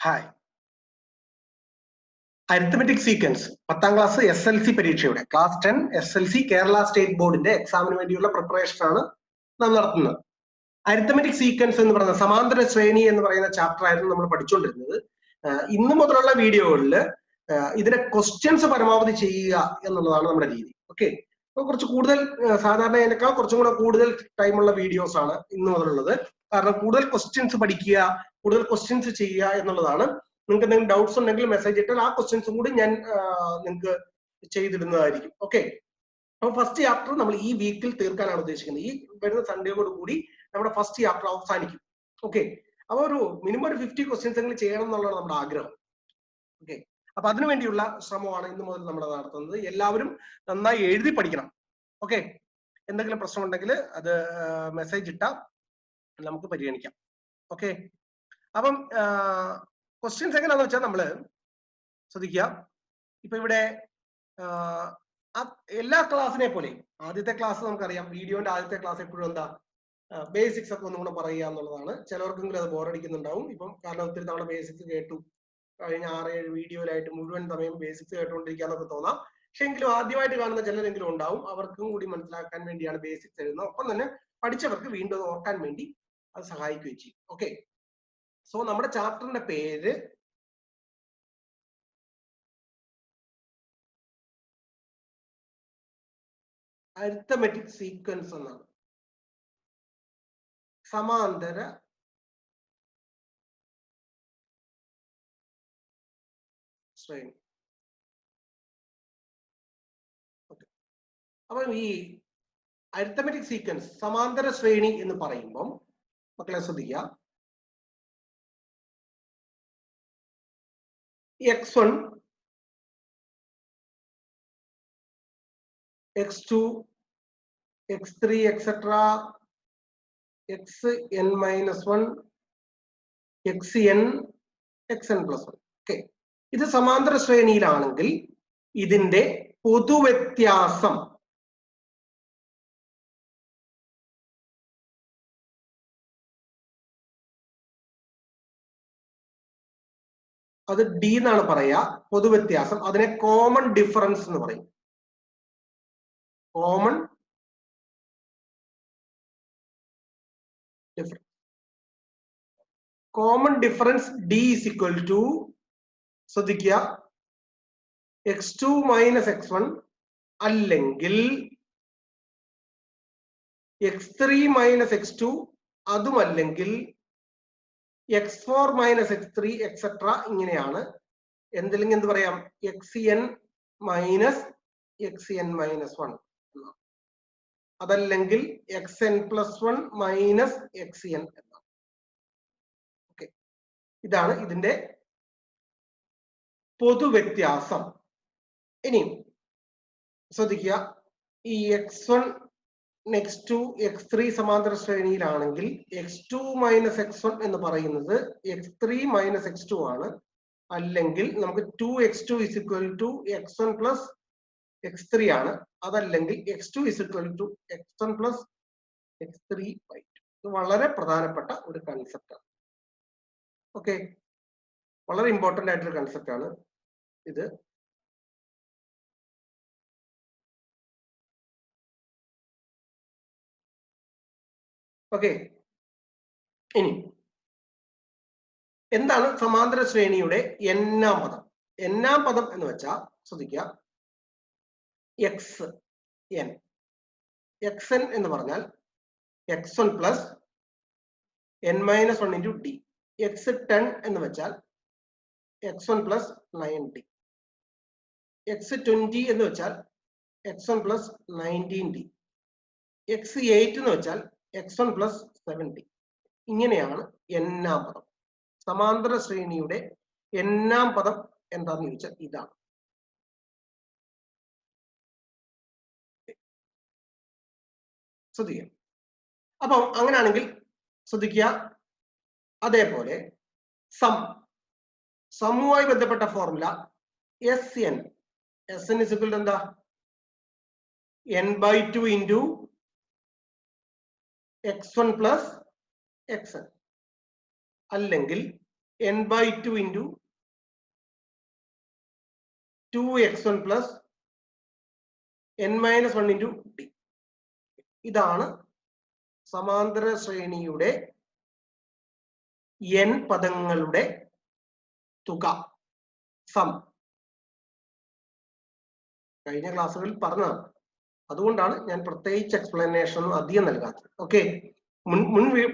Hi. Arithmetic sequence 10ാം class SLC പരീക്ഷയുടെ class 10 SLC Kerala state ബോർഡിന്റെ എക്സാമിന് വേണ്ടിയുള്ള പ്രിപ്പറേഷൻ ആണ് നാം നടത്തുന്നത്. അരിത്തമെറ്റിക് സീക്വൻസ് എന്ന് പറയുന്ന സമാന്തര ശ്രേണി എന്ന് പറയുന്ന ചാപ്റ്റർ ആയിരുന്നു നമ്മൾ പഠിച്ചുകൊണ്ടിരുന്നത്. ഇന്ന് മുതലുള്ള വീഡിയോകളിൽ ഇതിന്റെ ക്വസ്റ്റ്യൻസ് പരമാവധി ചെയ്യുക എന്നുള്ളതാണ് നമ്മുടെ രീതി. ഓക്കെ, അപ്പോൾ കുറച്ച് കൂടുതൽ സാധാരണയേക്കാൾ കുറച്ചും കൂടെ കൂടുതൽ ടൈമുള്ള വീഡിയോസ് ആണ് ഇന്ന് മുതലുള്ളത്. കാരണം കൂടുതൽ ക്വസ്റ്റ്യൻസ് പഠിക്കുക, കൂടുതൽ ക്വസ്റ്റ്യൻസ് ചെയ്യുക എന്നുള്ളതാണ്. നിങ്ങൾക്ക് എന്തെങ്കിലും ഡൗട്ട്സ് ഉണ്ടെങ്കിൽ മെസ്സേജ് ഇട്ടാൽ ആ ക്വസ്റ്റ്യൻസും കൂടി ഞാൻ നിങ്ങൾക്ക് ചെയ്തിടുന്നതായിരിക്കും. ഓക്കെ, അപ്പോൾ ഫസ്റ്റ് ചാപ്റ്റർ നമ്മൾ ഈ വീക്കിൽ തീർക്കാനാണ് ഉദ്ദേശിക്കുന്നത്. ഈ വരുന്ന സൺഡേയോട് കൂടി നമ്മുടെ ഫസ്റ്റ് ചാപ്റ്റർ അവസാനിക്കും. ഓക്കെ, അപ്പോൾ ഒരു മിനിമം ഒരു 50 ക്വസ്റ്റ്യൻസ് എങ്കിലും ചെയ്യണം എന്നുള്ളതാണ് നമ്മുടെ ആഗ്രഹം. ഓക്കെ, അപ്പൊ അതിനുവേണ്ടിയുള്ള ശ്രമമാണ് ഇന്ന് മുതൽ നമ്മൾ നടത്തുന്നത്. എല്ലാവരും നന്നായി എഴുതി പഠിക്കണം. ഓക്കെ, എന്തെങ്കിലും പ്രശ്നം ഉണ്ടെങ്കിൽ അത് മെസ്സേജ് ഇട്ടാൽ നമുക്ക് പരിഗണിക്കാം. ഓക്കെ, അപ്പം ക്വസ്റ്റ്യൻസ് എങ്ങനെയാണെന്ന് വെച്ചാൽ നമ്മള് ശ്രദ്ധിക്കുക. ഇപ്പൊ ഇവിടെ എല്ലാ ക്ലാസ്സിനെ പോലെ ആദ്യത്തെ ക്ലാസ് നമുക്കറിയാം, വീഡിയോന്റെ ആദ്യത്തെ ക്ലാസ് എപ്പോഴും എന്താ ബേസിക്സ് ഒക്കെ ഒന്നും കൂടെ പറയുക എന്നുള്ളതാണ്. ചിലവർക്കെങ്കിലും അത് ബോറടിക്കുന്നുണ്ടാവും. ഇപ്പം കാരണം ഒത്തിരി തവണ ബേസിക്സ് കേട്ടു, കഴിഞ്ഞ 6-7 വീഡിയോയിലായിട്ട് മുഴുവൻ സമയം ബേസിക്സ് കേട്ടുകൊണ്ടിരിക്കാന്നൊക്കെ തോന്നാം. പക്ഷെ എങ്കിലും ആദ്യമായിട്ട് കാണുന്ന ചിലരെങ്കിലും ഉണ്ടാവും. അവർക്കും കൂടി മനസ്സിലാക്കാൻ വേണ്ടിയാണ് ബേസിക്സ് എഴുതുന്നത്. ഒപ്പം തന്നെ പഠിച്ചവർക്ക് വീണ്ടും ഓർക്കാൻ വേണ്ടി അത് സഹായിക്കുകയും ചെയ്യും. ഓക്കെ, സോ നമ്മുടെ ചാപ്റ്ററിന്റെ പേര് അരിത്തമെറ്റിക് സീക്വൻസ് എന്നാണ്. സമാന്തര ശ്രേണി. ഓക്കെ, അപ്പം ഈ അരിത്തമെറ്റിക് സീക്വൻസ് സമാന്തര ശ്രേണി എന്ന് പറയുമ്പം മക്കളെ ശ്രദ്ധിക്കുക, x1 x2 x3 etc xn-1 xn xn+1. Okay, ഇത് സമാന്തര ശ്രേണിയിലാണെങ്കിൽ ഇതിന്റെ പൊതുവ്യത്യാസം അത് d എന്നാണ് പറയാ. പൊതുവ്യത്യാസം അതിനെ കോമൺ ഡിഫറൻസ് എന്ന് പറയും. Common difference. Common difference d is equal to, ശ്രദ്ധിക്കുക, x2 മൈനസ് x1 അല്ലെങ്കിൽ x3 മൈനസ് x2, അതുമല്ലെങ്കിൽ x4 മൈനസ് x3 എക്സെട്ര. ഇങ്ങനെയാണ്. എന്തില്ലെങ്കിൽ എന്ത് പറയാം, xn മൈനസ് xn-1, അതല്ലെങ്കിൽ xn+1 മൈനസ് xn എന്നാണ്. ഓക്കെ, ഇതാണ് ഇതിന്റെ പൊതുവ്യത്യാസം. ഇനി ശ്രദ്ധിക്കുക, ഈ x1 x2 x3 സമാന്തര ശ്രേണിയിലാണെങ്കിൽ x2 മൈനസ് x1 എന്ന് പറയുന്നത് x3 മൈനസ് x2 ആണ്. അല്ലെങ്കിൽ നമുക്ക് 2x2 is equal to x1 plus x3 ആണ്. അതല്ലെങ്കിൽ x2 is equal to x1 plus x3/2. ഇത് വളരെ പ്രധാനപ്പെട്ട ഒരു കൺസെപ്റ്റ് ആണ്. ഓക്കെ, വളരെ ഇമ്പോർട്ടന്റ് ആയിട്ടൊരു കൺസെപ്റ്റ് ആണ് ഇത്. ഓക്കെ, ഇനി എന്താണ് സമാന്തര ശ്രേണിയുടെ n-ാം പദം? n-ാം പദം എന്ന് വെച്ചാൽ ശ്രദ്ധിക്കുക, xn. xn എന്ന് പറഞ്ഞാൽ x1 plus n-1 into d. x10 എന്ന് വെച്ചാൽ x1 പ്ലസ് 9d. x20 എന്ന് വെച്ചാൽ x1 പ്ലസ് 19d. x8 എന്ന് വെച്ചാൽ x1 പ്ലസ് 7d. ഇങ്ങനെയാണ് n-ാം പദം. സമാന്തര ശ്രേണിയുടെ n-ാം പദം എന്താന്ന് ചോദിച്ചാൽ ഇതാണ്. ശ്രദ്ധിക്കുക. അപ്പം അങ്ങനെയാണെങ്കിൽ ശ്രദ്ധിക്കുക, അതേപോലെ സമ്മുമായി ബന്ധപ്പെട്ട formula Sn. Sn is equal to എന്താ, n/2 into x1 plus xn, അല്ലെങ്കിൽ n by 2 into 2x1 plus n minus 1 into t. ഇതാണ് സമാന്തര ശ്രേണിയുടെ n പദങ്ങളുടെ തുക, സം. കഴിഞ്ഞ ക്ലാസ്സുകളിൽ പറഞ്ഞതാണ്, അതുകൊണ്ടാണ് ഞാൻ പ്രത്യേകിച്ച് എക്സ്പ്ലനേഷൻ അധികം നൽകാത്തത്. ഓക്കെ,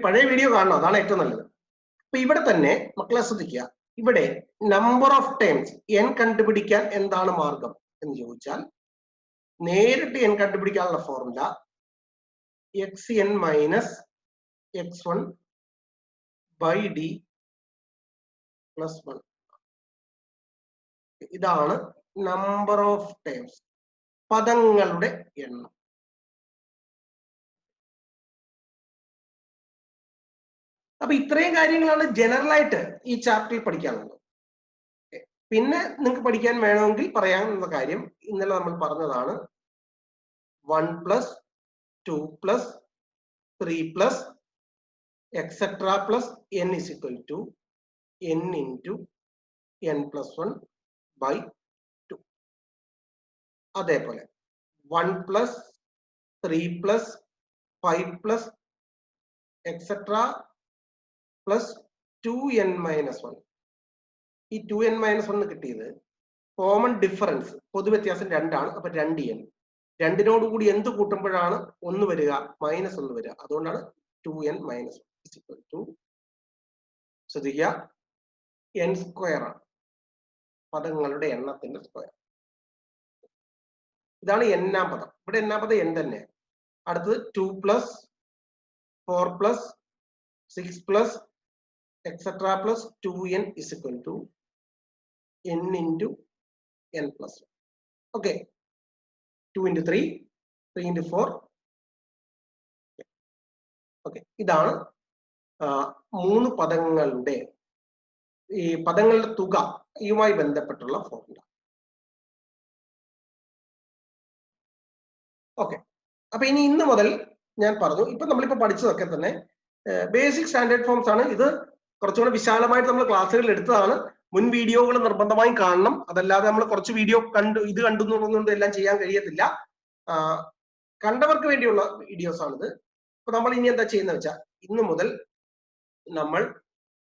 പഴയ വീഡിയോ കാണണം, അതാണ് ഏറ്റവും നല്ലത്. അപ്പൊ ഇവിടെ തന്നെ മക്കളെ ശ്രദ്ധിക്കുക, ഇവിടെ നമ്പർ ഓഫ് ടേംസ് n കണ്ടുപിടിക്കാൻ എന്താണ് മാർഗം എന്ന് ചോദിച്ചാൽ, നേരിട്ട് n കണ്ടുപിടിക്കാനുള്ള formula xn minus x1 by d plus 1. ഇതാണ് നമ്പർ ഓഫ് ടേംസ്, പദങ്ങളുടെ എണ്ണം. അപ്പൊ ഇത്രയും കാര്യങ്ങളാണ് ജനറൽ ആയിട്ട് ഈ ചാപ്റ്ററിൽ പഠിക്കാനുള്ളത്. പിന്നെ നിങ്ങൾക്ക് പഠിക്കാൻ വേണമെങ്കിൽ പറയാവുന്ന കാര്യം ഇന്നലെ നമ്മൾ പറഞ്ഞതാണ്, 1 plus 2 plus 3 plus etcetera plus n is equal to n into n plus 1 by 2. അതേപോലെ 1 plus 3 plus 5 plus etcetera plus 2n minus 1. ഈ 2n മൈനസ് 1 കിട്ടിയത് കോമൺ ഡിഫറൻസ്, പൊതുവ്യത്യാസം 2 ആണ്. അപ്പൊ 2n, 2നോട് കൂടി എന്ത് കൂട്ടുമ്പോഴാണ് 1 വരിക? മൈനസ് 1 വരിക. അതുകൊണ്ടാണ് 2n minus 1 is equal to, ശ്രദ്ധിക്കുക, n സ്ക്വയർ ആണ്, പദങ്ങളുടെ എണ്ണത്തിന്റെ സ്ക്വയർ. ഇതാണ് n-ാം പദം. ഇവിടെ n-ാം പദം n തന്നെ. അടുത്തത് 2 plus 4 plus 6 plus etcetera plus 2n is equal to n into n plus 1. Okay, 2 into 3, 3 into 4. Okay, ഇതാണ് 3 പദങ്ങളുടെ ഈ പദങ്ങളുടെ തുക യുമായി ബന്ധപ്പെട്ടുള്ള ഫോർമുല. ഓക്കെ, അപ്പൊ ഇനി ഇന്ന് മുതൽ ഞാൻ പറഞ്ഞു, ഇപ്പൊ നമ്മളിപ്പോ പഠിച്ചതൊക്കെ തന്നെ ബേസിക് സ്റ്റാൻഡേർഡ് ഫോംസ് ആണ്. ഇത് കുറച്ചുകൂടെ വിശാലമായിട്ട് നമ്മൾ ക്ലാസ്സുകളിൽ എടുത്തതാണ്. മുൻ വീഡിയോകൾ നിർബന്ധമായും കാണണം, അതല്ലാതെ നമ്മൾ കുറച്ച് വീഡിയോ ഇത് കണ്ടുകൊണ്ട് എല്ലാം ചെയ്യാൻ കഴിയത്തില്ല. കണ്ടവർക്ക് വേണ്ടിയുള്ള വീഡിയോസ് ആണിത്. അപ്പൊ നമ്മൾ ഇനി എന്താ ചെയ്യുന്നത് വെച്ചാൽ, ഇന്ന് മുതൽ നമ്മൾ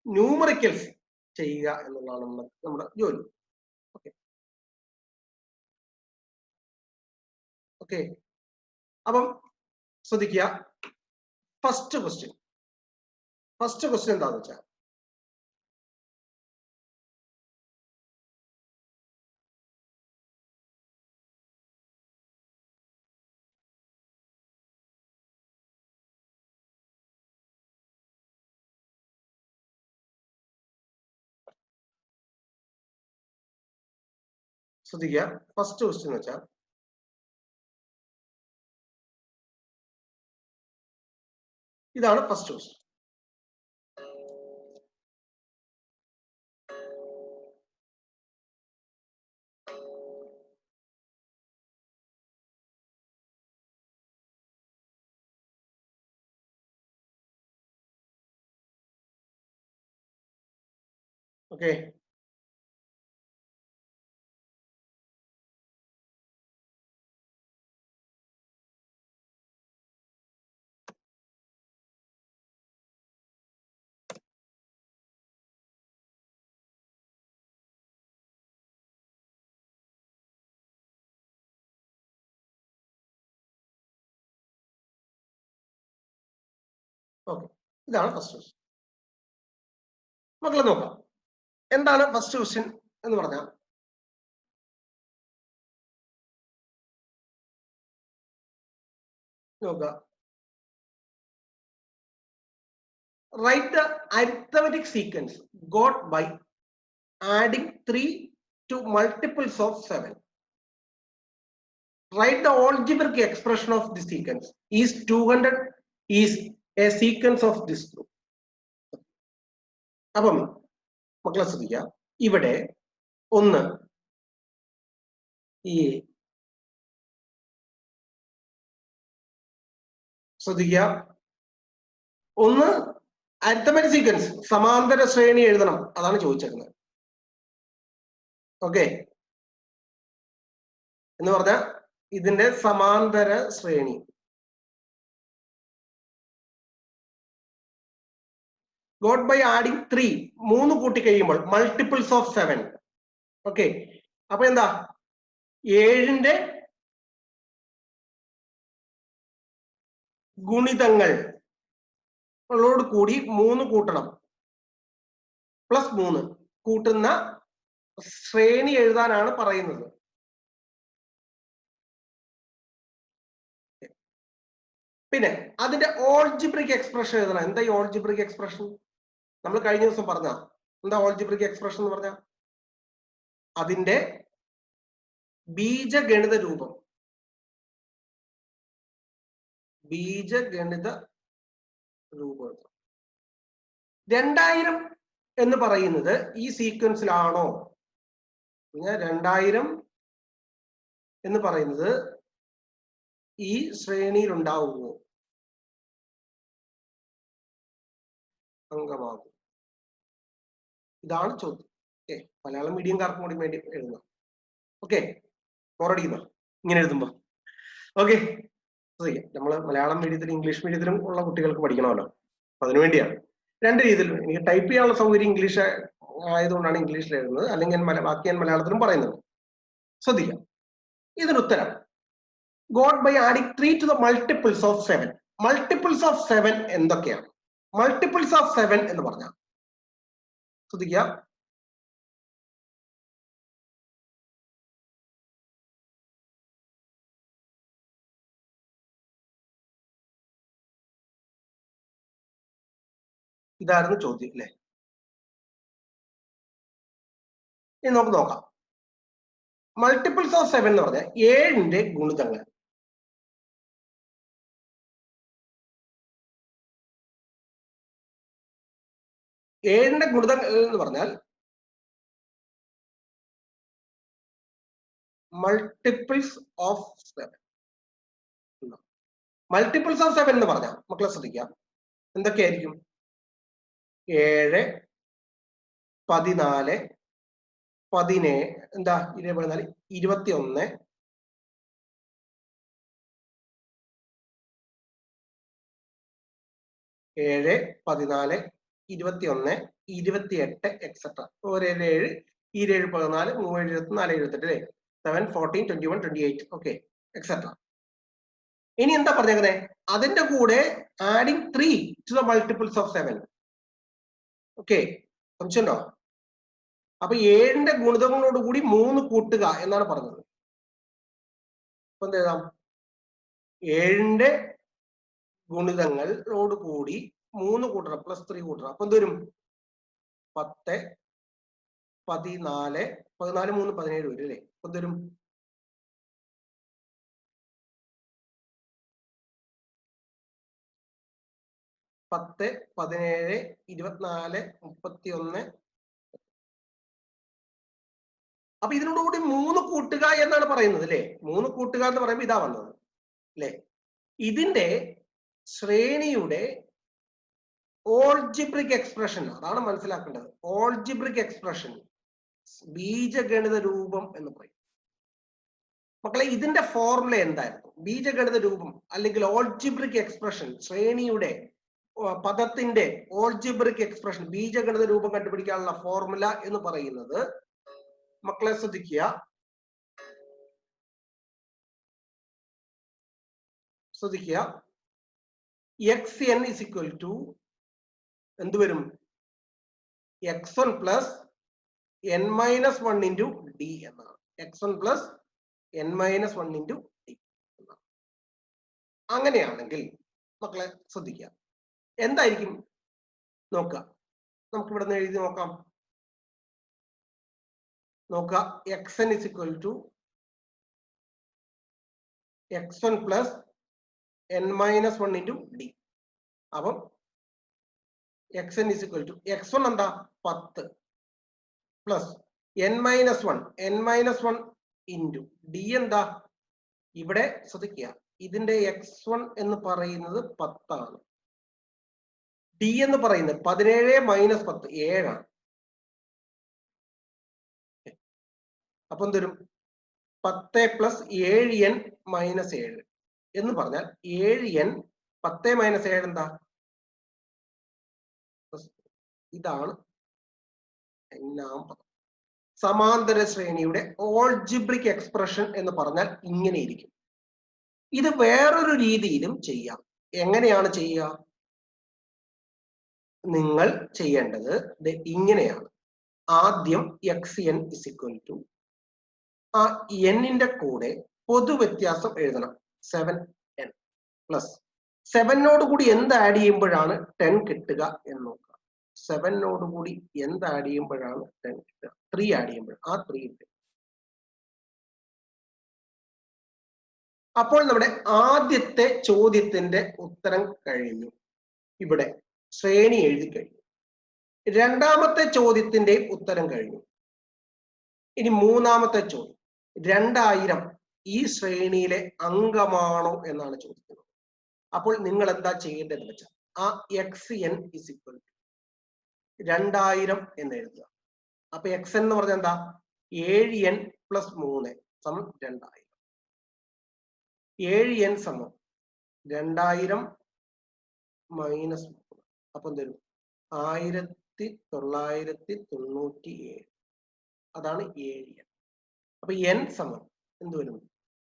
ന്യൂമറിക്കൽസ് ചെയ്യുക എന്നുള്ളതാണ് നമ്മുടെ ജോലി. ഓക്കെ ഓക്കെ അപ്പം ശ്രദ്ധിക്കുക, ഫസ്റ്റ് ക്വസ്റ്റ്യൻ എന്താന്ന് വെച്ചാൽ, ശ്രദ്ധിക്കുക, ഫസ്റ്റ് ക്വസ്റ്റ്യൻ എന്ന് വെച്ചാൽ, ഇതാണ് ഫസ്റ്റ് ക്വസ്റ്റ്യൻ. ഓക്കെ, ഓക്കെ, ഇതാണ് ഫസ്റ്റ് ക്വസ്റ്റ്യൻ. മക്കളെ നോക്കാം, എന്താണ് ഫസ്റ്റ് ക്വസ്റ്റ്യൻ എന്ന് പറഞ്ഞാൽ, നോക്കുക, write the arithmetic sequence got by adding 3 to multiples of 7. Write the algebraic expression of the sequence. Is 200 is a sequence of this group. അപ്പം മക്കളെ ശ്രദ്ധിക്കുക, ഇവിടെ ഒന്ന് ഈ ശ്രദ്ധിക്കുക, ഒന്ന് അരിത്തമെറ്റിക് സീക്വൻസ് സമാന്തര ശ്രേണി എഴുതണം, അതാണ് ചോദിച്ചേക്കുന്നത്. ഓക്കെ, എന്ന് പറഞ്ഞാൽ ഇതിന്റെ സമാന്തര ശ്രേണി. ഗോട്ട് ബൈ ആഡിങ് 3, 3 കൂട്ടി കഴിയുമ്പോൾ മൾട്ടിപ്പിൾസ് ഓഫ് 7. ഓക്കെ, അപ്പൊ എന്താ 7ന്റെ ഗുണിതങ്ങൾ ോട് കൂടി 3 കൂട്ടണം, പ്ലസ് 3 കൂട്ടുന്ന ശ്രേണി എഴുതാനാണ് പറയുന്നത്. പിന്നെ അതിന്റെ ഓൾജിബ്രിക് എക്സ്പ്രഷൻ എഴുതണം. എന്താ ഈ ഓൾജിബ്രിക് എക്സ്പ്രഷൻ? നമ്മൾ കഴിഞ്ഞ ദിവസം പറഞ്ഞ എന്താ ഓൾജിബ്രിക് എക്സ്പ്രഷൻ എന്ന് പറഞ്ഞ അതിന്റെ ബീജഗണിത രൂപം. ബീജഗണിത രൂപം 2000 എന്ന് പറയുന്നത് ഈ സീക്വൻസിലാണോ? 2000 എന്ന് പറയുന്നത് ഈ ശ്രേണിയിൽ ഉണ്ടാവുമോ? അംഗമാകും. ഇതാണ് ചോദ്യം. ഓക്കെ, മലയാളം മീഡിയംകാർക്കും കൂടി വേണ്ടി എഴുതുക. ഓക്കെ, ബോറടിക്കുന്ന ഇങ്ങനെ എഴുതുമ്പോ. ഓക്കെ, നമ്മള് മലയാളം മീഡിയത്തിലും ഇംഗ്ലീഷ് മീഡിയത്തിലും ഉള്ള കുട്ടികൾക്ക് പഠിക്കണമല്ലോ, അതിനുവേണ്ടിയാണ്. 2 രീതിയിൽ എനിക്ക് ടൈപ്പ് ചെയ്യാനുള്ള സൗകര്യം ഇംഗ്ലീഷ് ആയതുകൊണ്ടാണ് ഇംഗ്ലീഷിൽ എഴുതുന്നത്, അല്ലെങ്കിൽ ബാക്കി ഞാൻ മലയാളത്തിലും പറയുന്നത്. ശ്രദ്ധിക്കാം. ഇതിനുത്തരം got by adding 3 to the multiples of 7. Multiples of 7 എന്തൊക്കെയാണ്? മൾട്ടിപ്പിൾസ് ഓഫ് 7 എന്ന് പറഞ്ഞാൽ ശ്രദ്ധിക്കുക, ഇതായിരുന്നു ചോദ്യം അല്ലേ? ഇനി നമുക്ക് നോക്കാം. മൾട്ടിപ്പിൾസ് ഓഫ് 7 എന്ന് പറഞ്ഞാൽ 7ന്റെ ഗുണിതങ്ങൾ. ഏഴിന്റെ ഗുണിതങ്ങൾ എന്ന് പറഞ്ഞാൽ മൾട്ടിപ്പിൾസ് ഓഫ് 7. മൾട്ടിപ്പിൾസ് ഓഫ് 7 എന്ന് പറഞ്ഞാൽ മക്കളെ ശ്രദ്ധിക്കാം, എന്തൊക്കെയായിരിക്കും? 7, 14, 17, എന്താ 14, 21, 7, 14, 21, 28 എക്സെട്ര. 7, 7, 7, 14, 3, 24, 28 അല്ലേ? 7, 14, 21, 28. Okay, etcetera. ഇനി എന്താ പറഞ്ഞേക്കുന്നത്? അതിന്റെ കൂടെ adding 3 to the multiples of 7. Okay, സംശയമുണ്ടോ? അപ്പൊ 7ന്റെ ഗുണിതങ്ങളോട് കൂടി 3 കൂട്ടുക എന്നാണ് പറഞ്ഞത്. അപ്പൊ എന്ത് എഴുതാം? 7ന്റെ ഗുണിതങ്ങളോട് കൂടി 3 കൂട്ടണം, പ്ലസ് 3 കൂട്ടണം. അപ്പൊ എന്ത് വരും? 10, 14, 14, 3, 17 വരും അല്ലേ? അപ്പൊ എന്ത് വരും? 10, 17, 24, 31. അപ്പൊ ഇതിനോടുകൂടി 3 കൂട്ടുക എന്നാണ് പറയുന്നത് അല്ലേ? 3 കൂട്ടുക എന്ന് പറയുമ്പോൾ ഇതാ വന്നത് അല്ലേ? ഇതിന്റെ ശ്രേണിയുടെ ഓൾജിബ്രിക് എക്സ്പ്രഷൻ അതാണ് മനസ്സിലാക്കേണ്ടത്. ഓൾജിബ്രിക് എക്സ്പ്രഷൻ, ബീജഗണിത രൂപം എന്ന് പറയും. മക്കളെ, ഇതിന്റെ ഫോർമുല എന്തായിരുന്നു? ബീജഗണിത രൂപം അല്ലെങ്കിൽ ഓൾജിബ്രിക് എക്സ്പ്രഷൻ, ശ്രേണിയുടെ പദത്തിന്റെ ഓൾജിബ്രിക് എക്സ്പ്രഷൻ, ബീജഗണിത രൂപം കണ്ടുപിടിക്കാനുള്ള ഫോർമുല എന്ന് പറയുന്നത്, മക്കളെ ശ്രദ്ധിക്കുക, xn is equal to എന്ത് വരും? x1 plus n minus 1 into d എന്നാണ്. x1 plus n minus 1 into d എന്നാണ്. അങ്ങനെയാണെങ്കിൽ മക്കളെ ശ്രദ്ധിക്കുക, എന്തായിരിക്കും നോക്കുക. നമുക്ക് ഇവിടെ നിന്ന് എഴുതി നോക്കാം. നോക്കുക, xn is equal to x1 plus n minus 1 into d. അപ്പം xn is equal to x1 എന്താ? 10 plus n minus 1 into d എന്താ? ഇവിടെ ശ്രദ്ധിക്കുക, ഇതിന്റെ x1 എന്ന് പറയുന്നത് 10 ആണ്. ഡി എന്ന് പറയുന്നത് 17 മൈനസ് 10 7ആണ്. അപ്പൊ എന്തൊരു 10 പ്ലസ് 7n മൈനസ് 7 എന്ന് പറഞ്ഞാൽ 7n 10 മൈനസ് 7 എന്താ? ഇതാണ് എന്നാം പദം. സമാന്തര ശ്രേണിയുടെ ഓൾജിബ്രിക് എക്സ്പ്രഷൻ എന്ന് പറഞ്ഞാൽ ഇങ്ങനെ ഇരിക്കും. ഇത് വേറൊരു രീതിയിലും ചെയ്യാം. എങ്ങനെയാണ് ചെയ്യുക? നിങ്ങൾ ചെയ്യേണ്ടത് ഇങ്ങനെയാണ്. ആദ്യം xn ഇസ് ഇക്വൽ ടു ആ എന്നിന്റെ കൂടെ പൊതുവ്യത്യാസം എഴുതണം 7n പ്ലസ് 7നോട് കൂടി എന്ത് ആഡ് ചെയ്യുമ്പോഴാണ് 10 കിട്ടുക എന്ന് നോക്കുക. 7നോട് കൂടി എന്ത് ആഡ് ചെയ്യുമ്പോഴാണ് 10 കിട്ടുക? 3 ആഡ് ചെയ്യുമ്പോൾ ആ 3 കിട്ടും. അപ്പോൾ നമ്മുടെ ആദ്യത്തെ ചോദ്യത്തിന്റെ ഉത്തരം കഴിഞ്ഞു. ഇവിടെ ശ്രേണി എഴുതി കഴിഞ്ഞു. രണ്ടാമത്തെ ചോദ്യത്തിന്റെ ഉത്തരം കഴിഞ്ഞു. ഇനി മൂന്നാമത്തെ ചോദ്യം, 2000 ഈ ശ്രേണിയിലെ അംഗമാണോ എന്നാണ് ചോദിക്കുന്നത്. അപ്പോൾ നിങ്ങൾ എന്താ ചെയ്യേണ്ടതെന്ന് വെച്ചാൽ ആ xn ഇസ് ഇക്വൽ ടു 2000 എന്ന് എഴുതുക. അപ്പൊ xn എന്ന് പറഞ്ഞാൽ എന്താ? 7n പ്ലസ് 3 സമം 2000. 7n സമം 2000 മൈനസ് 3. അപ്പൊ എന്തൊരു 1997. അതാണ് 7n. അപ്പൊ n സമം എന്ത് വരും?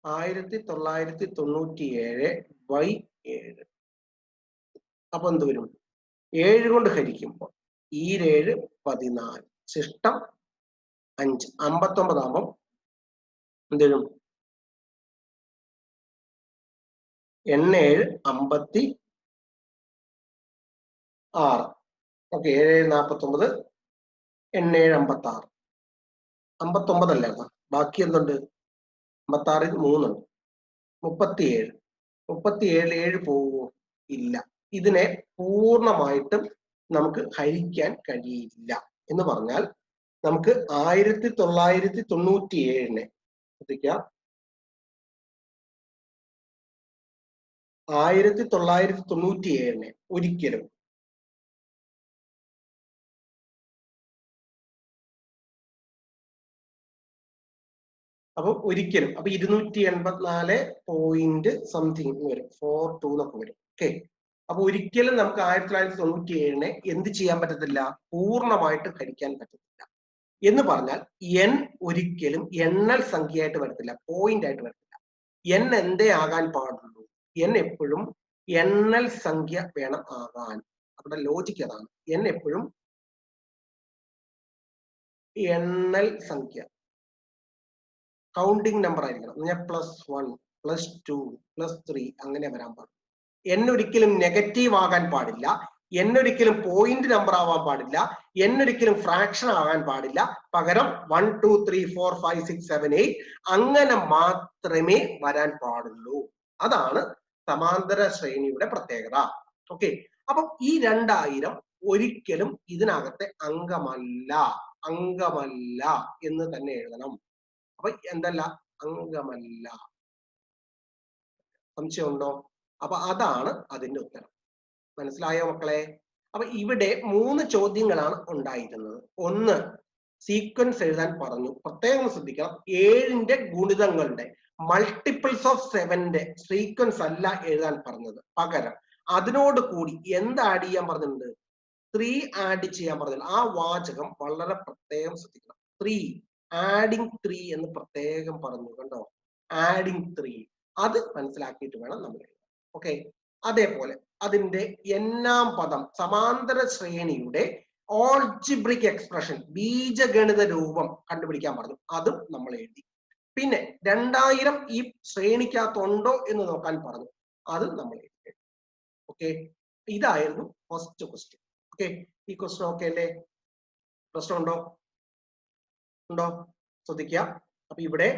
1997 ബൈ 7. അപ്പൊ എന്ത് വരും? 7 കൊണ്ട് ഹരിക്കുമ്പോൾ 7 14 ശിഷ്ടം 5 59 ആകുമ്പോൾ എന്ത് വരും? 7 56. ഓക്കെ, 7 49 7 56. 59 അല്ലേ? ബാക്കി എന്തുണ്ട്? 56 3 ഉണ്ട്. 37. 37 7 പോവുമോ? ഇല്ല. ഇതിനെ പൂർണ്ണമായിട്ടും നമുക്ക് ഹരിക്കാൻ കഴിയില്ല. എന്ന് പറഞ്ഞാൽ നമുക്ക് 1997 ശ്രദ്ധിക്കാം, 1997 ഒരിക്കലും അപ്പൊ 284 പോയിന്റ് സംതിങ് വരും, 42 എന്നൊക്കെ വരും. ഓക്കെ, അപ്പൊ ഒരിക്കലും നമുക്ക് 1997 എന്ത് ചെയ്യാൻ പറ്റത്തില്ല? പൂർണ്ണമായിട്ട് ഹരിക്കാൻ പറ്റത്തില്ല. എന്ന് പറഞ്ഞാൽ n ഒരിക്കലും എണ്ണൽ സംഖ്യയായിട്ട് വരത്തില്ല, പോയിന്റ് ആയിട്ട് വരത്തില്ല. n എന്തേ ആകാൻ പാടുള്ളൂ? n എപ്പോഴും എണ്ണൽ സംഖ്യ വേണം ആകാൻ. അവിടെ ലോജിക്ക് അതാണ്. n എപ്പോഴും എണ്ണൽ സംഖ്യ, കൗണ്ടിങ് നമ്പർ ആയിരിക്കണം. +1 +2 +3 അങ്ങനെ വരാൻ പാടില്ല. n ഒരിക്കലും നെഗറ്റീവ് ആകാൻ പാടില്ല, n ഒരിക്കലും പോയിന്റ് നമ്പർ ആവാൻ പാടില്ല, n ഒരിക്കലും ഫ്രാക്ഷൻ ആകാൻ പാടില്ല. പകരം 1 2 3 4 5 6 7 8 അങ്ങനെ മാത്രമേ വരാൻ പാടുള്ളൂ. അതാണ് സമാന്തര ശ്രേണിയുടെ പ്രത്യേകത. ഓക്കെ, അപ്പം ഈ 2000 ഒരിക്കലും ഇതിനകത്തെ അംഗമല്ല എന്ന് തന്നെ എഴുതണം. അപ്പൊ എന്തല്ല? അംഗമല്ല. സംശയമുണ്ടോ? അപ്പൊ അതാണ് അതിന്റെ ഉത്തരം. മനസ്സിലായോ മക്കളെ? അപ്പൊ ഇവിടെ 3 ചോദ്യങ്ങളാണ് ഉണ്ടായിരുന്നത്. ഒന്ന്, സീക്വൻസ് എഴുതാൻ പറഞ്ഞു. പ്രത്യേകം ശ്രദ്ധിക്കണം, 7ന്റെ ഗുണിതങ്ങളുടെ മൾട്ടിപ്പിൾസ് ഓഫ് 7ന്റെ സീക്വൻസ് അല്ല എഴുതാൻ പറഞ്ഞത്. പകരം അതിനോട് കൂടി എന്ത് ആഡ് ചെയ്യാൻ പറഞ്ഞിട്ടുണ്ട്? 3 ആഡ് ചെയ്യാൻ പറഞ്ഞിട്ടുണ്ട്. ആ വാചകം വളരെ പ്രത്യേകം ശ്രദ്ധിക്കണം. 3 ആഡിങ് 3 എന്ന് പ്രത്യേകം പറഞ്ഞു. കണ്ടോ? ആഡിങ് 3 അത് മനസ്സിലാക്കിയിട്ട് വേണം നമ്മൾ എഴുതാൻ. ഓക്കെ, അതേപോലെ അതിന്റെ എന്നാം പദം സമാന്തര ശ്രേണിയുടെ ഓൾജിബ്രിക് എക്സ്പ്രഷൻ ബീജഗണിത രൂപം കണ്ടുപിടിക്കാൻ പറഞ്ഞു. അതും നമ്മൾ എഴുതി. പിന്നെ 2000 ഈ ശ്രേണിക്കകത്തുണ്ടോ എന്ന് നോക്കാൻ പറഞ്ഞു. അതും നമ്മൾ എഴുതി. ഓക്കെ, ഇതായിരുന്നു ഫസ്റ്റ് ക്വസ്റ്റ്യൻ. ഓക്കെ, ഈ ക്വസ്റ്റ്യൻ ഓക്കെ അല്ലേ? പ്രശ്നമുണ്ടോ? ഉണ്ടോ? ശ്രദ്ധിക്കുക. അപ്പൊ ഇവിടെ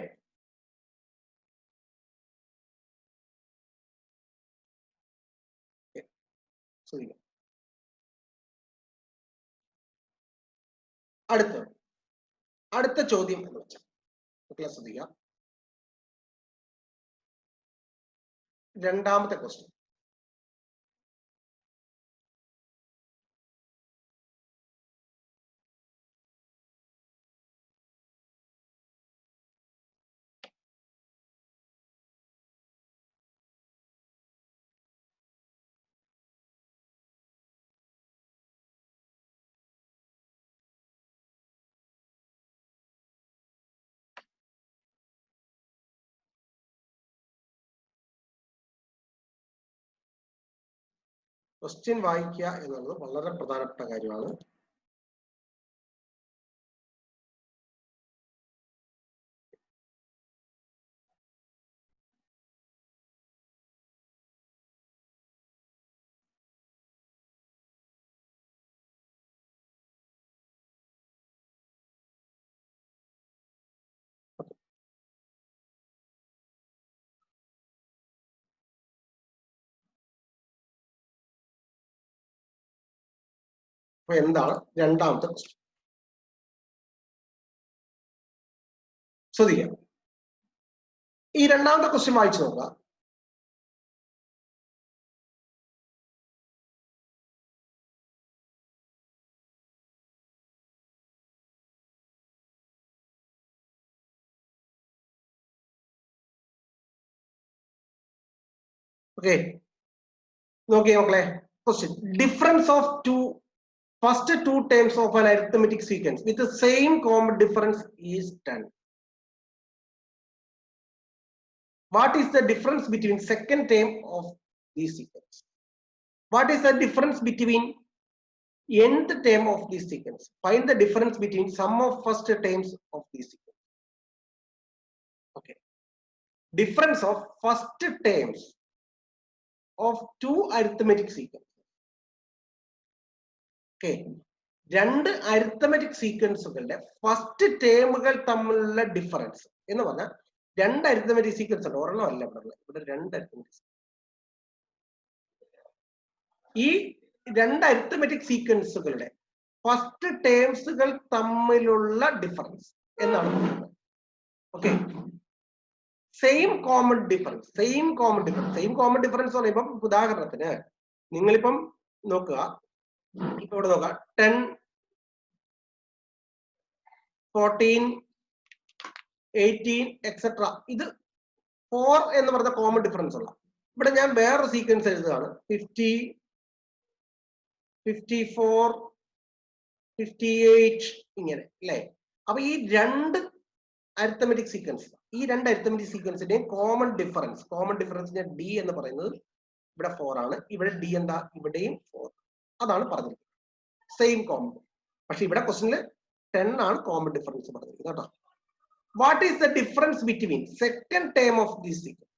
ശ്രദ്ധിക്കുക. അടുത്ത ചോദ്യം എന്ന് വെച്ചാൽ ശ്രദ്ധിക്കുക, രണ്ടാമത്തെ ക്വസ്റ്റ്യൻ. ക്വസ്റ്റ്യൻ വായിക്കുക എന്നുള്ളത് വളരെ പ്രധാനപ്പെട്ട കാര്യമാണ്. അപ്പൊ എന്താണ് രണ്ടാമത്തെ ക്വസ്റ്റ്യൻ? ശ്രദ്ധിക്കാം. ഈ രണ്ടാമത്തെ ക്വസ്റ്റ്യൻ വായിച്ചു നോക്കുക. ഓക്കെ, നോക്കിയേ മക്കളെ. Question: difference of first two terms of an arithmetic sequence with the same common difference is 10. What is the difference between second term of this sequence? What is the difference between nth term of this sequence? Find the difference between sum of first terms of this sequence. Okay. Difference of first terms of two arithmetic sequences. Okay. രണ്ട് arithmetic സീക്വൻസുകളുടെ first ടേമുകൾ തമ്മിലുള്ള difference എന്ന് പറഞ്ഞാൽ രണ്ട് arithmetic sequence ഉണ്ട്, ഒരെണ്ണം അല്ല ഇവിടെ രണ്ട് അരിത്തമെറ്റിക്. ഈ രണ്ട് അരിത്തമെറ്റിക് സീക്വൻസുകളുടെ ഫസ്റ്റ് ടേംസുകൾ തമ്മിലുള്ള ഡിഫറൻസ് എന്നാണ് പറയുന്നത്. Okay, same common difference. Same common difference എന്ന് പറയുമ്പോൾ ഉദാഹരണത്തിന് നിങ്ങളിപ്പം നോക്കുക, ഇപ്പൊ ഇവിടെ നോക്കുക 10, 14, 18 എക്സെട്ര. ഇത് 4 എന്ന് പറഞ്ഞ കോമൺ ഡിഫറൻസ് ഉള്ള. ഇവിടെ ഞാൻ വേറൊരു സീക്വൻസ് എഴുതുകയാണ്, 50, 54, 58 ഇങ്ങനെ അല്ലേ. അപ്പൊ ഈ രണ്ട് അരിത്തമെറ്റിക് സീക്വൻസിന്റെയും കോമൺ ഡിഫറൻസിന്റെ ഡി എന്ന് പറയുന്നത് ഇവിടെ 4 ആണ്. ഇവിടെ ഡി എന്താ? ഇവിടെയും 4. അതാണ് പറഞ്ഞിരിക്കുന്നത് സെയിം കോമൺ. പക്ഷെ ഇവിടെ ക്വസ്റ്റ്യനിൽ 10 ആണ് കോമൺ ഡിഫറൻസ് പറഞ്ഞിരിക്കുന്നത് കേട്ടോ. What is the difference between second term of this sequence?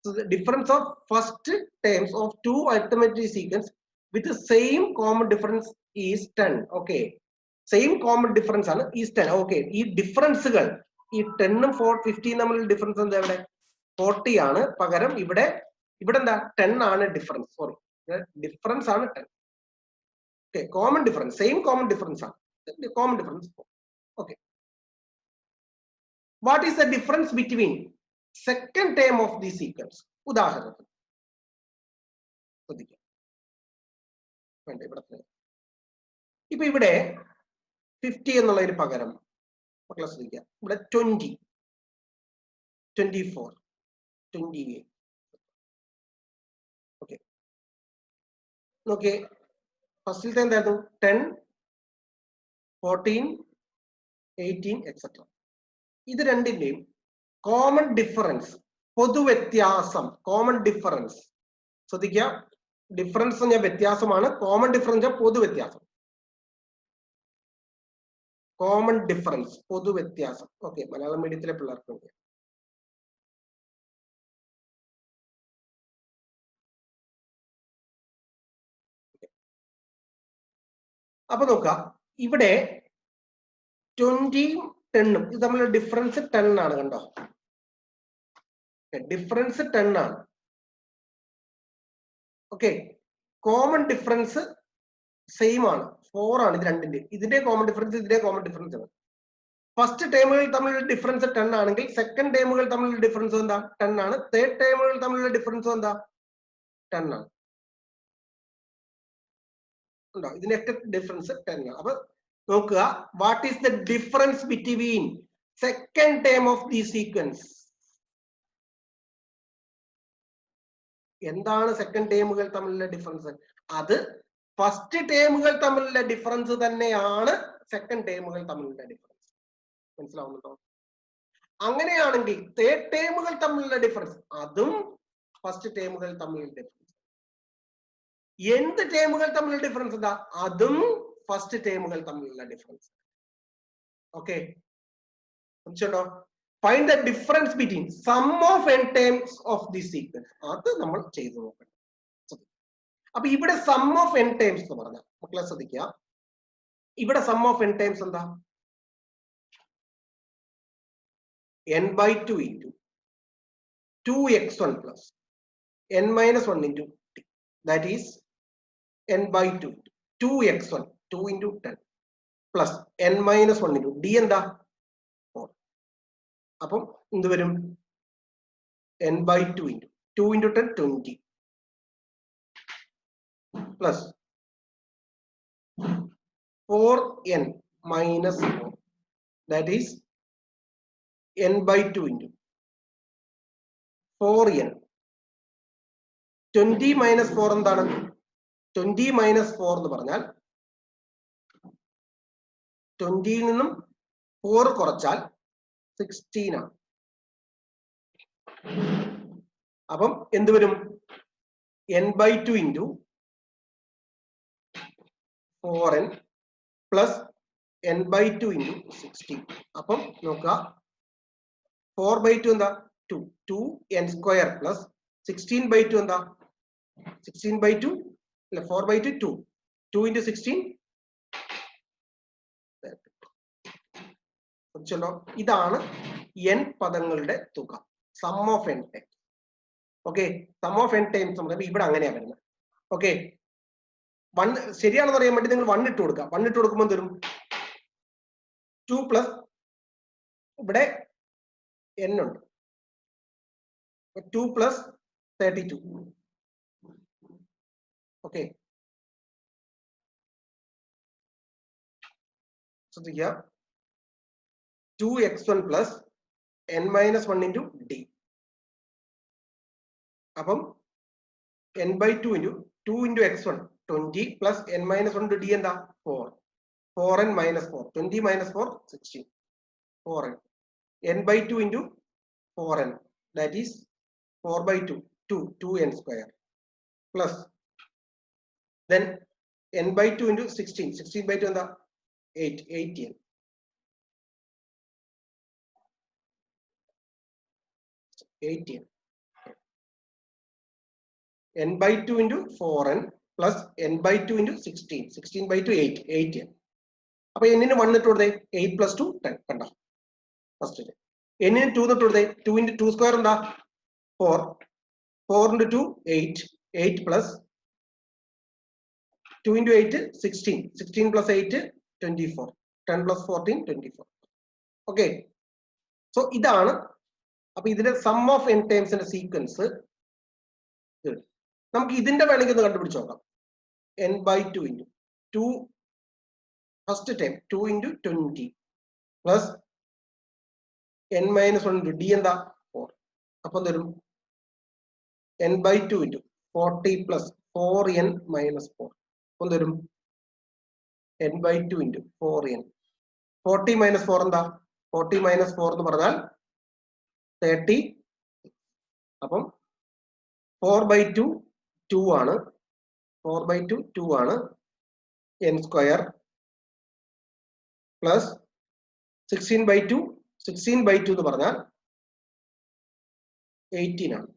So the difference of first terms of two arithmetic sequence with the same common difference is 10. Okay, same common difference ആണ് is 10. Okay, ഈ ഡിഫറൻസുകൾ ഈ 10ഉം 15 തമ്മിലുള്ള difference എന്താ? ഇവിടെ 40 ആണ്. പകരം ഇവിടെ എന്താ? 10 ആണ് ഡിഫറൻസ്. സോറി, ഡിഫറൻസ് ആണ് 10. Okay, common difference, same common difference ആണ്. Common difference. Okay, what is the difference between second term of the sequence? ഉദാഹരണത്തിന് ശ്രദ്ധിക്കാം. ഇപ്പൊ ഇവിടെ 50 എന്നുള്ളതിന് പകരം മക്കളെ ശ്രദ്ധിക്കുക, ഇവിടെ 20, 24, 28. ഓക്കെ, നോക്കിയേ, ഫസ്റ്റിലത്തെ എന്തായിരുന്നു? 10, 14, 18 എക്സെട്ര. ഇത് രണ്ടിന്റെയും കോമൺ ഡിഫറൻസ്, പൊതുവ്യത്യാസം, കോമൺ ഡിഫറൻസ് ശ്രദ്ധിക്കുക. ഡിഫറൻസ് ഞാൻ വ്യത്യാസമാണ്, കോമൺ ഡിഫറൻസ് പൊതുവ്യത്യാസം. കോമൺ ഡിഫറൻസ്, പൊതുവ്യത്യാസം. ഓക്കെ, മലയാളം മീഡിയത്തിലെ പിള്ളേർക്ക് വേണ്ടി. അപ്പൊ നോക്കുക, ഇവിടെ 20ഉം 10ഉം ഇത് തമ്മിലുള്ള ഡിഫറൻസ് 10 ആണ്. കണ്ടോ, ഡിഫറൻസ് 10 ആണ്. ഓക്കെ, കോമൺ ഡിഫറൻസ് സെയിം ആണ്, 4 ആണ്. ഇത് രണ്ടിന്റെ, ഇതിന്റെ കോമൺ ഡിഫറൻസ്, ഇതിന്റെ കോമൺ ഡിഫറൻസ് ആണ്. ഫസ്റ്റ് ടേമുകൾ തമ്മിലുള്ള ഡിഫറൻസ് 10 ആണെങ്കിൽ സെക്കൻഡ് ടേമുകൾ തമ്മിലുള്ള ഡിഫറൻസ് എന്താ? 10 ആണ്. തേർഡ് ടേമുകൾ തമ്മിലുള്ള ഡിഫറൻസ് എന്താ? 10 ആണ്. ഉണ്ടോ? ഇതിനൊക്കെ ഡിഫറൻസ് 10 ആണ്. അപ്പൊ നോക്കുക, what is the difference between second term of the sequence? എന്താണ് സെക്കൻഡ് ടേമുകൾ തമ്മിലുള്ള ഡിഫറൻസ്? അത് ഫസ്റ്റ് ടേമുകൾ തമ്മിലുള്ള ഡിഫറൻസ് തന്നെയാണ് സെക്കൻഡ് ടേമുകൾ തമ്മിലുള്ള ഡിഫറൻസ്. മനസ്സിലാവുന്നുണ്ടോ? അങ്ങനെയാണെങ്കിൽ തേർഡ് ടേമുകൾ തമ്മിലുള്ള ഡിഫറൻസ് അതും ഫസ്റ്റ് ടേമുകൾ തമ്മിലുള്ള ഡിഫറൻസ്. എന്ത് ടേമുകൾ തമ്മിലുള്ള ഡിഫറൻസ് എന്താ? അതും ഫസ്റ്റ് ടേമുകൾ തമ്മിലുള്ള ഡിഫറൻസ്. ഓക്കെ, മനസ്സിലുണ്ടോ? Find the difference between sum of n terms of the sequence. അത് നമ്മൾ ചെയ്തു നോക്കണം. അപ്പൊ ഇവിടെ സം ഓഫ് n ടേംസ് എന്ന് പറഞ്ഞാൽ മക്കളെ ശ്രദ്ധിക്കുക, ഇവിടെ സം ഓഫ് n ടേംസ് എന്താ? n/2 into 2x1 plus n-1 into t, that is n/2 2x1 2 into 10 plus n-1 into d എന്താ? 4. അപ്പം എന്ത് വരും? n/2 into 2 into 10 20 plus 4n minus 4, that is n/2 into 4n. 20 minus 4 എന്താണ്? 20 minus 4 എന്ന് പറഞ്ഞാൽ 20 ൽ നിന്നും 4 കുറച്ചാൽ 16 ആണ്. അപ്പം എന്ത് വരും? n/2 into 4n plus n/2 into 16. അപ്പം നോക്കുക, 4/2 എന്താ? 2 2n square plus 16/2 എന്താ? 16/2 അല്ല, 4/2 2 2 into 16. ഇതാണ് n പദങ്ങളുടെ തുക, sum of n times. Okay, sum of n times ഇവിടെ അങ്ങനെയാ വരുന്നത്. ഓക്കെ, 1 ശരിയാണെന്ന് അറിയാൻ വേണ്ടി നിങ്ങൾ 1 ഇട്ട് കൊടുക്കുക. 1 ഇട്ട് കൊടുക്കുമ്പോൾ തരും 2 പ്ലസ് ഇവിടെ n ഉണ്ട്, 2 പ്ലസ് 32. ഓക്കെ, ശ്രദ്ധിക്കുക, 2x1 plus n-1 into d. അപ്പം n/2 into 2 into x1 20 plus n-1 into d എന്താ? 4. 4n minus 4, 20 minus 4 16, 4n. n/2 into 4n, that is 4/2 2n square plus then n/2 into 16, 16/2 എന്താ? 8n. n/2 into 4n plus n/2 into 16, 16/2 8n. അപ്പൊ n ന് 1 ഇട്ട് കൊടുത്തേ, 8 plus 2 10. കണ്ടോ? First n ന് 2 ഇട്ട് കൊടുത്തേ, 2 into 2 square എന്താ? 4, 4 into 2 8, 8 plus 2 into 8 16, 16 plus 8 24, 10 plus 14 24. Okay, so ഇതാണ്. അപ്പൊ ഇതിന്റെ സം ഓഫ് n ടൈംസിന്റെ സീക്വൻസ്. നമുക്ക് ഇതിന്റെ വേണമെങ്കിൽ ഒന്ന് കണ്ടുപിടിച്ച് നോക്കാം. n/2 into 2 first time 2 into 20 plus n-1 into d എന്താ? 4. അപ്പം തരും n/2 into 40 plus 4n minus 4. അപ്പം തരും n/2 into 4n. 40 minus 4 എന്താ? 40 minus 4 എന്ന് പറഞ്ഞാൽ 30. അപ്പം 4/2 2 ആണ്, 4/2 2 ആണ്. n square plus 16/2 16/2 എന്ന് പറഞ്ഞാൽ 18 ആണ്.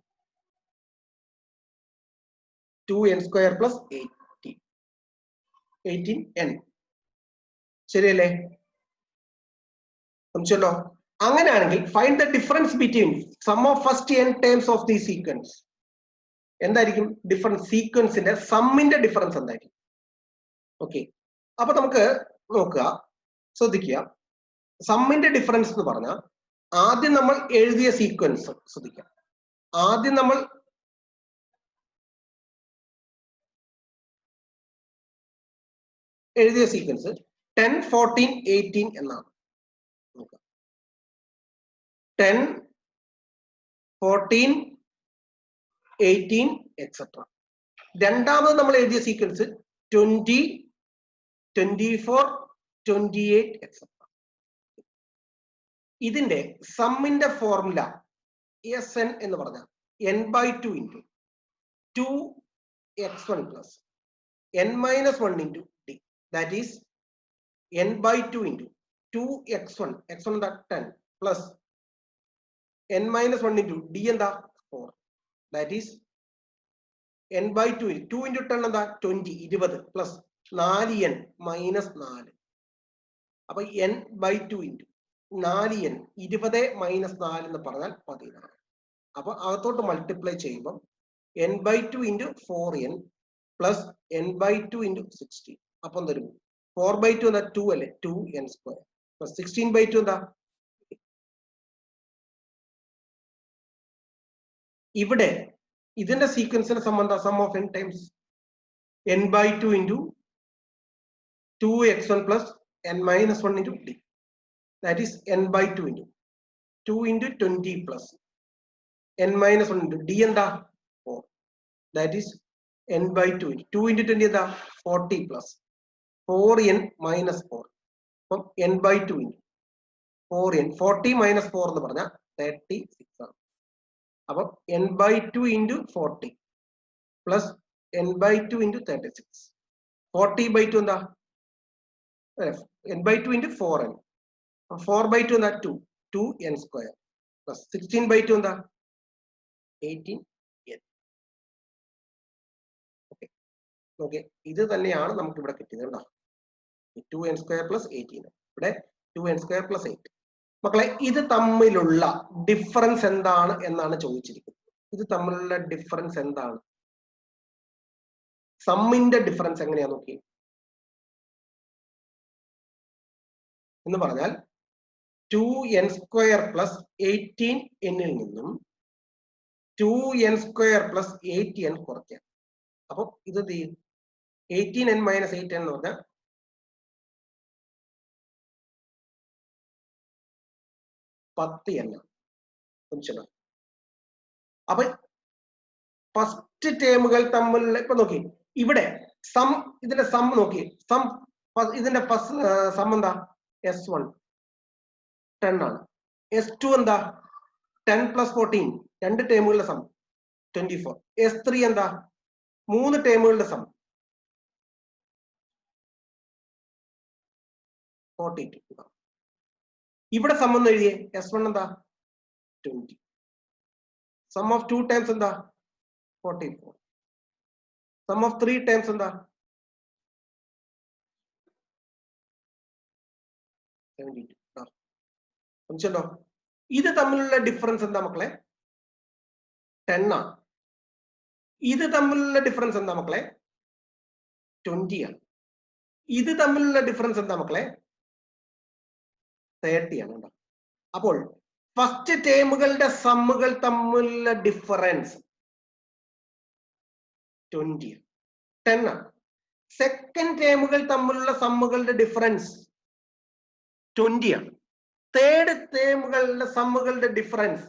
2n square plus 18n. ശരിയല്ലേ? മനസ്സിലോ? അങ്ങനെയാണെങ്കിൽ find the difference between sum of first n terms of the sequence. എന്തായിരിക്കും ഡിഫറൻസ്? സീക്വൻസിന്റെ സമ്മിന്റെ ഡിഫറൻസ് എന്തായിരിക്കും? ഓക്കെ, അപ്പൊ നമുക്ക് നോക്കുക, ശ്രദ്ധിക്കുക. സമ്മിന്റെ ഡിഫറൻസ് എന്ന് പറഞ്ഞാൽ ആദ്യം നമ്മൾ എഴുതിയ സീക്വൻസ് ശ്രദ്ധിക്കുക. ആദ്യം നമ്മൾ എഴുതിയ സീക്വൻസ് 10 14 18 എന്നാണ്. 10 14 18 എക്സെട്ര. രണ്ടാമത് നമ്മൾ എഴുതിയ സീക്വൻസ് 20 24 28 എക്സെട്ര. ഇതിന്റെ സമ്മിന്റെ ഫോർമുല Sn എന്ന് പറഞ്ഞാൽ n/2 into 2x1 plus n minus 1 into d, that is n by 2 into 2x1, x1 എന്താ 10 plus n minus 1 into d എന്താ 4, that is n by 2 into 10 എന്താ 20 20 plus 4n minus 4. അപ്പൊ n by 2 into 4n 20 minus 4 എന്ന് പറഞ്ഞാൽ 16. അപ്പൊ അകത്തോട്ട് multiply ചെയ്യുമ്പോൾ n by 2 into 4n plus n by 2 into 16. അപ്പൊ എന്തൊരു 4 by 2 എന്താ 2 അല്ലേ, 2n square plus 16 by 2 എന്താ. ഇവിടെ ഇതിന്റെ സീക്വൻസിന്റെ സം എന്താ, sum of n times n by 2 into 2x1 plus n minus 1 into d, that is n by 2 into 2 into 20 plus n minus 1 into d എന്താ 4, that is n by 2 into 2 into 20 എന്താ 40 plus 4n minus 4. അപ്പം n by 2 into 4n 40 minus 4 എന്ന് പറഞ്ഞാൽ 36 ആണ്. അപ്പം n by 2 into 40 plus n by 2 into 36. 40 by 2 എന്താ n by 2 into 4n. 4 by 2 എന്താ 2, 2n square plus 16 by 2 എന്താ 18n. Okay okay, ഇത് തന്നെയാണ് നമുക്ക് ഇവിടെ കിട്ടിയത് കേട്ടോ. 2n square plus 18, ഇവിടെ 2n square plus 8. മക്കളെ ഇത് തമ്മിലുള്ള ഡിഫറൻസ് എന്താണ് എന്നാണ് ചോദിച്ചിരിക്കുന്നത്. ഇത് തമ്മിലുള്ള ഡിഫറൻസ് എന്താണ്, സമ്മിന്റെ ഡിഫറൻസ് എങ്ങനെയാ നോക്കി എന്ന് പറഞ്ഞാൽ 2n square plus 18n ൽ നിന്നും 2n square plus 8n കുറയ്ക്കാം. അപ്പൊ ഇത് 18n minus 8n എന്ന് പറഞ്ഞാൽ 10n. അപ്പൊ ഫസ്റ്റ് ടേമുകൾ തമ്മിലുള്ള ഇപ്പൊ നോക്കി ഇവിടെ സം, ഇതിന്റെ സം നോക്കി, സം ഇതിന്റെ സം എന്താ s1 10 ആണ്, s2 എന്താ 10 plus 14 രണ്ട് ടേമുകളുടെ സം 24, s3 എന്താ 3 ടേമുകളുടെ സം 42. ഇവിടെ സം എന്ന് എഴുതിയേ s1 എന്താ 20, സം ഓഫ് 2 ടൈംസ് എന്താ 44, സം ഓഫ് 3 ടൈംസ് എന്താ 72. മനസ്സിലോ, ഇത് തമ്മിലുള്ള ഡിഫറൻസ് എന്താ മക്കളെ 10 ആണ്. ഇത് തമ്മിലുള്ള ഡിഫറൻസ് എന്താ മക്കളെ 20 ആണ്. ഇത് തമ്മിലുള്ള ഡിഫറൻസ് എന്താ മക്കളെ 30 ആണ് കേട്ടോ. അപ്പോൾ ഫസ്റ്റ് ടേമുകളുടെ സമ്മുകൾ തമ്മിലുള്ള ഡിഫറൻസ് 20 10 ആണ്. സെക്കൻഡ് ടേമുകൾ തമ്മിലുള്ള സമ്മുകളുടെ ഡിഫറൻസ് 20 ആണ്. തേർഡ് ടേമുകളുടെ സമ്മുകളുടെ ഡിഫറൻസ്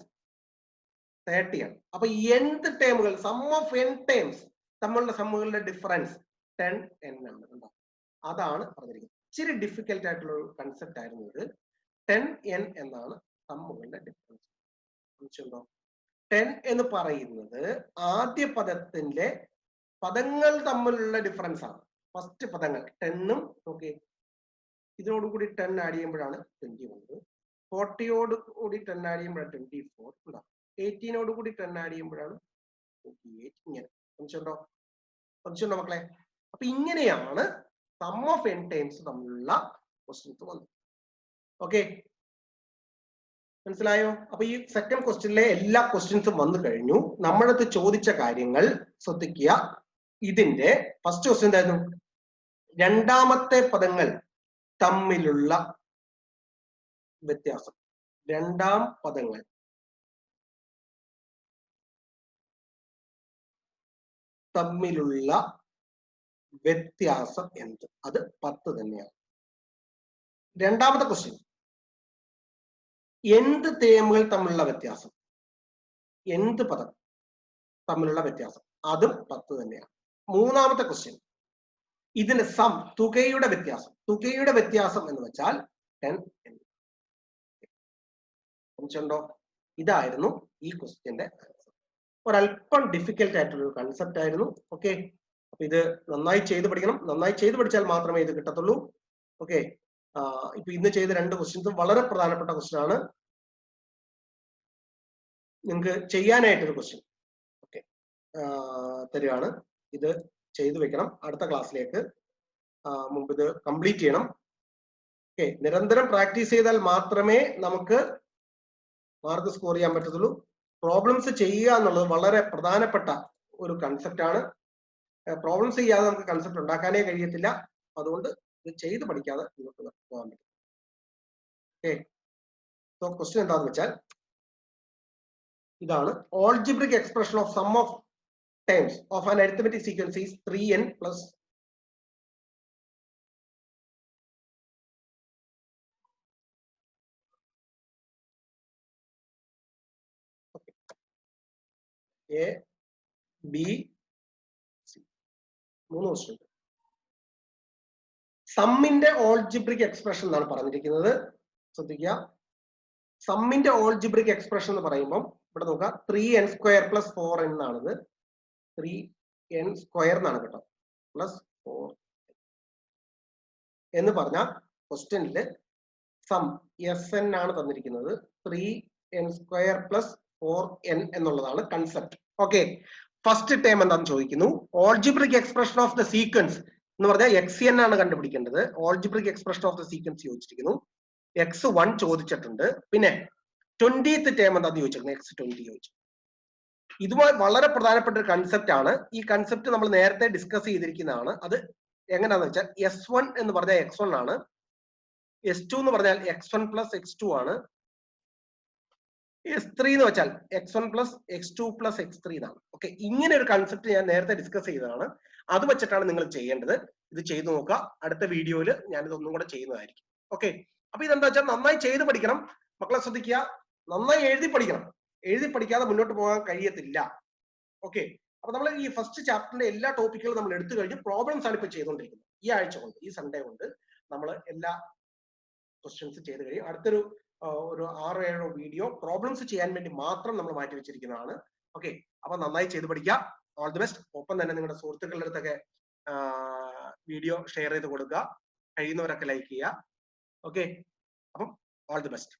30 ആണ്. അപ്പൊ nth ടേമുകൾ സം ഓഫ് n ടേംസ് തമ്മിലുള്ള സമ്മുകളുടെ ഡിഫറൻസ് 10n ആണ്. അതാണ് പറഞ്ഞിരിക്കുന്നത്. ഇച്ചിരി ഡിഫിക്കൽട്ട് ആയിട്ടുള്ള ഒരു കൺസെപ്റ്റ് ആയിരുന്നു ഇത്. 10n എന്നാണ് സമ്മുകളുടെ ഡിഫറൻസ്. മനസ്സിലുണ്ടോ? 10 എന്ന് പറയുന്നത് ആദ്യ പദത്തിന്റെ പദങ്ങൾ തമ്മിലുള്ള ഡിഫറൻസ് ആണ്. ഫസ്റ്റ് പദങ്ങൾ 10ഉം ഓക്കെ, ഇതിനോടുകൂടി 10 ആഡ് ചെയ്യുമ്പോഴാണ് 20 വന്നത്. 40യോട് കൂടി 10 ആഡ് ചെയ്യുമ്പോഴാണ് 24 ഉണ്ടാവും. 18നോട് കൂടി 10 ആഡ് ചെയ്യുമ്പോഴാണ് 28. ഇങ്ങനെ മനസ്സിലുണ്ടോ? മനസ്സിലുണ്ടോ മക്കളെ? അപ്പൊ ഇങ്ങനെയാണ് സം ഓഫ് n ടൈംസ് തമ്മിലുള്ള ക്വസ്റ്റ്യൻസ് വന്നത്. ഓക്കെ, മനസ്സിലായോ? അപ്പൊ ഈ സെക്കൻഡ് ക്വസ്റ്റ്യനിലെ എല്ലാ ക്വസ്റ്റ്യൻസും വന്നു കഴിഞ്ഞു. നമ്മളടുത്ത് ചോദിച്ച കാര്യങ്ങൾ ശ്രദ്ധിക്കുക. ഇതിന്റെ ഫസ്റ്റ് ക്വസ്റ്റ്യൻ എന്തായിരുന്നു? രണ്ടാമത്തെ പദങ്ങൾ തമ്മിലുള്ള വ്യത്യാസം. രണ്ടാം പദങ്ങൾ തമ്മിലുള്ള വ്യത്യാസം എന്ത്? അത് 10 തന്നെയാണ്. രണ്ടാമത്തെ ക്വസ്റ്റ്യൻ എന്ത് ടേമുകൾ തമ്മിലുള്ള വ്യത്യാസം, എന്ത് പദം തമ്മിലുള്ള വ്യത്യാസം, അതും 10 തന്നെയാണ്. മൂന്നാമത്തെ ക്വസ്റ്റ്യൻ ഇതിന് സം, തുകയുടെ വ്യത്യാസം. തുകയുടെ വ്യത്യാസം എന്ന് വെച്ചാൽ 10 മനസ്സിലുണ്ടോ? ഇതായിരുന്നു ഈ ക്വസ്റ്റ്യന്റെ ആൻസർ. ഒരല്പം ഡിഫിക്കൽട്ട് ആയിട്ടുള്ള ഒരു കൺസെപ്റ്റ് ആയിരുന്നു. ഓക്കെ, അപ്പൊ ഇത് നന്നായി ചെയ്ത് പഠിക്കണം. നന്നായി ചെയ്ത് പഠിച്ചാൽ മാത്രമേ ഇത് കിട്ടത്തുള്ളൂ. ഓക്കെ, ഇപ്പൊ ഇന്ന് ചെയ്ത 2 ക്വസ്റ്റ്യൻസും വളരെ പ്രധാനപ്പെട്ട ക്വസ്റ്റ്യൻ ആണ്. നിങ്ങൾക്ക് ചെയ്യാനായിട്ടൊരു ക്വസ്റ്റ്യൻ ഓക്കെ തരികയാണ്. ഇത് ചെയ്തു വെക്കണം. അടുത്ത ക്ലാസ്സിലേക്ക് മുമ്പ് ഇത് കംപ്ലീറ്റ് ചെയ്യണം. ഓക്കെ, നിരന്തരം പ്രാക്ടീസ് ചെയ്താൽ മാത്രമേ നമുക്ക് മാർക്ക് സ്കോർ ചെയ്യാൻ പറ്റത്തുള്ളൂ. പ്രോബ്ലംസ് ചെയ്യുക എന്നുള്ളത് വളരെ പ്രധാനപ്പെട്ട ഒരു കൺസെപ്റ്റ് ആണ്. പ്രോബ്ലംസ് ചെയ്യാതെ നമുക്ക് കൺസെപ്റ്റ് ഉണ്ടാക്കാനേ കഴിയത്തില്ല. അതുകൊണ്ട് ഇത് ചെയ്ത് പഠിക്കാതെ മുന്നോട്ട് പോകാൻ പറ്റും. ഓക്കെ, സോ ക്വസ്റ്റ്യൻ എന്താണെന്ന് വെച്ചാൽ ഇതാണ്. Algebraic expression of sum of terms of an arithmetic sequence is 3n plus A B C 3 question. സമ്മിന്റെ ഓൾജിബ്രിക് എക്സ്പ്രഷൻ എന്നാണ് പറഞ്ഞിരിക്കുന്നത്. ശ്രദ്ധിക്കുക, സമ്മിന്റെ ഓൾജിബ്രിക് എക്സ്പ്രഷൻ എന്ന് പറയുമ്പോൾ ഇവിടെ നോക്കുക 3n square plus 4n എന്നാണിത്. 3n square എന്നാണ് കേട്ടോ, പ്ലസ് 4 എന്ന് പറഞ്ഞാൽ ക്വസ്റ്റ്യനില് സം Sn ആണ് തന്നിരിക്കുന്നത്. 3n സ്ക്വയർ പ്ലസ് 4n എന്നുള്ളതാണ് കൺസെപ്റ്റ്. ഓക്കെ, ഫസ്റ്റ് ടേം എന്താണെന്ന് ചോദിക്കുന്നു. Algebraic expression of the sequence എന്ന് പറഞ്ഞാൽ xn ആണ് കണ്ടുപിടിക്കേണ്ടത്. Algebraic expression of the sequence ചോദിച്ചിരിക്കുന്നു. x1 ചോദിച്ചിട്ടുണ്ട്. പിന്നെ 20th ടേം എന്താന്ന് ചോദിച്ചിരിക്കുന്നത്, x20 ചോദിച്ചു. ഇതുമായി വളരെ പ്രധാനപ്പെട്ട ഒരു കൺസെപ്റ്റ് ആണ്. ഈ കൺസെപ്റ്റ് നമ്മൾ നേരത്തെ ഡിസ്കസ് ചെയ്തിരിക്കുന്നതാണ്. അത് എങ്ങനെയാന്ന് വെച്ചാൽ S1 എന്ന് പറഞ്ഞാൽ x1 ആണ്, S2 എന്ന് പറഞ്ഞാൽ x1 പ്ലസ് x2 ആണ്, S3 എന്ന് വെച്ചാൽ x1 plus x2 plus x3 എന്നാണ്. ഓക്കെ, ഇങ്ങനെ ഒരു കൺസെപ്റ്റ് ഞാൻ നേരത്തെ ഡിസ്കസ് ചെയ്തതാണ്. അത് വെച്ചിട്ടാണ് നിങ്ങൾ ചെയ്യേണ്ടത്. ഇത് ചെയ്തു നോക്കുക. അടുത്ത വീഡിയോയിൽ ഞാനിത് ഒന്നും കൂടെ ചെയ്യുന്നതായിരിക്കും. ഓക്കെ, അപ്പൊ ഇതെന്താ വെച്ചാൽ നന്നായി ചെയ്ത് പഠിക്കണം. മക്കളെ ശ്രദ്ധിക്കുക, നന്നായി എഴുതി പഠിക്കണം. എഴുതി പഠിക്കാതെ മുന്നോട്ട് പോകാൻ കഴിയത്തില്ല. ഓക്കെ, അപ്പൊ നമ്മൾ ഈ ഫസ്റ്റ് ചാപ്റ്ററിന്റെ എല്ലാ ടോപ്പിക്കുകളും നമ്മൾ എടുത്തു കഴിഞ്ഞ് പ്രോബ്ലംസ് ആണ് ഇപ്പൊ ചെയ്തുകൊണ്ടിരിക്കുന്നത്. ഈ ആഴ്ച കൊണ്ട്, ഈ സൺഡേ കൊണ്ട് നമ്മൾ എല്ലാ ക്വസ്റ്റ്യൻസ് ചെയ്ത് കഴിയും. അടുത്തൊരു ഒരു 6-7 വീഡിയോ പ്രോബ്ലംസ് ചെയ്യാൻ വേണ്ടി മാത്രം നമ്മൾ മാറ്റി വെച്ചിരിക്കുന്നതാണ്. ഓക്കെ, അപ്പൊ നന്നായി ചെയ്ത് പഠിക്കുക. All the best. ഒപ്പം തന്നെ നിങ്ങളുടെ സുഹൃത്തുക്കളുടെ അടുത്തൊക്കെ വീഡിയോ ഷെയർ ചെയ്ത് കൊടുക്കുക. കഴിയുന്നവരൊക്കെ ലൈക്ക് ചെയ്യുക. ഓക്കെ, അപ്പം ഓൾ ദി ബെസ്റ്റ്.